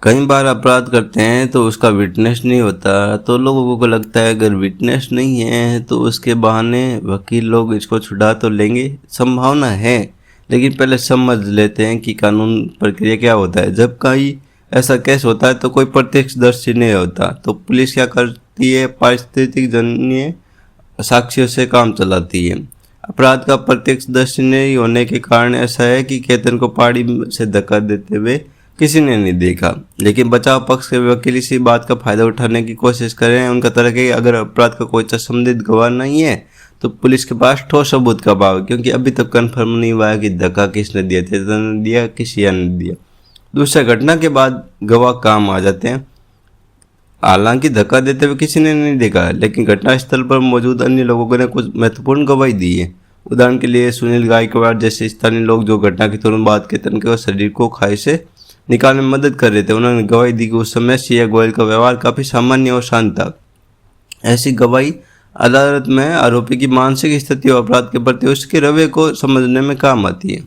कई बार अपराध करते हैं तो उसका विटनेस नहीं होता, तो लोगों को लगता है अगर विटनेस नहीं है तो उसके बहाने वकील लोग इसको छुड़ा तो लेंगे, संभावना है। लेकिन पहले समझ लेते हैं कि कानून प्रक्रिया क्या होता है। जब कहीं ऐसा केस होता है तो कोई प्रत्यक्षदर्शी नहीं होता, तो पुलिस क्या करती है, पारिस्थितिक जन्य साक्ष्यों से काम चलाती है। अपराध का प्रत्यक्षदर्शी नहीं होने के कारण ऐसा है कि केतन को पहाड़ी से धक्का देते हुए किसी ने नहीं देखा, लेकिन बचाव पक्ष के वकील इसी बात का फायदा उठाने की कोशिश कर रहे हैं। उनका तर्क है कि अगर अपराध का कोई संदिग्ध गवाह नहीं है तो पुलिस के पास ठोस सबूत का अभाव है, क्योंकि अभी तक कन्फर्म नहीं हुआ है कि धक्का किसने दिया, चेतन ने दिया किसी अन्य ने दिया। दूसरा, घटना के बाद गवाह काम आ जाते हैं। हालांकि धक्का देते हुए किसी ने नहीं देखा, लेकिन घटनास्थल पर मौजूद अन्य लोगों ने कुछ महत्वपूर्ण गवाही दी है। उदाहरण के लिए सुनील गायकवाड़ जैसे स्थानीय लोग जो घटना के तुरंत बाद केतन के शरीर को खाई से निकालने में मदद कर रहे थे, उन्होंने गवाही दी कि उस समय सिया गोयल का व्यवहार काफी सामान्य और शांत था। ऐसी गवाही अदालत में आरोपी की मानसिक स्थिति और अपराध के प्रति उसके रवैये को समझने में काम आती है।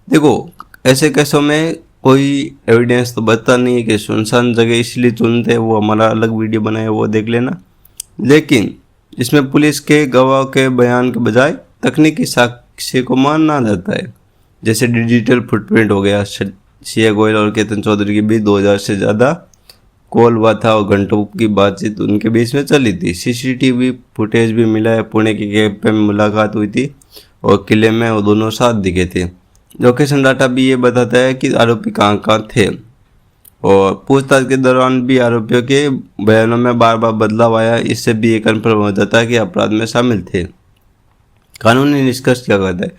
देखो, ऐसे केसों में कोई एविडेंस तो बता नहीं है कि सुनसान जगह इसलिए चुनते हैं, वो हमारा अलग वीडियो बनाया वो देख लेना। लेकिन इसमें पुलिस के गवाह के बयान के बजाय तकनीकी साक्ष्य को मानना जाता है, जैसे डिजिटल फुटप्रिंट हो गया। सिया गोयल और केतन चौधरी के बीच 2000 से ज़्यादा कॉल हुआ था और घंटों की बातचीत उनके बीच में चली थी। सीसीटीवी फुटेज भी मिला है, पुणे के कैंप में मुलाकात हुई थी और किले में वो दोनों साथ दिखे थे। लोकेशन डाटा भी ये बताता है कि आरोपी कहाँ थे, और पूछताछ के दौरान भी आरोपियों के बयानों में बार बार बदलाव आया। इससे भी ये कन्फर्म हो जाता है कि अपराध में शामिल थे। कानूनी निष्कर्ष क्या कहता है?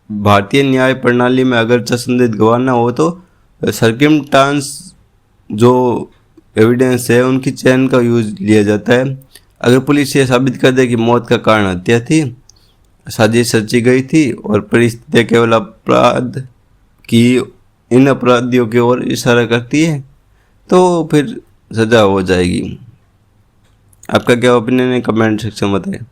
भारतीय न्याय प्रणाली में अगर संदिग्ध गवाह न हो तो सर्किमस्टांस जो एविडेंस है उनकी चयन का यूज लिया जाता है। अगर पुलिस ये साबित कर दे कि मौत का कारण हत्या थी, साजिश रची गई थी और परिस्थितियाँ केवल अपराध की इन अपराधियों की ओर इशारा करती है, तो फिर सजा हो जाएगी। आपका क्या ओपिनियन है, कमेंट सेक्शन में बताएं।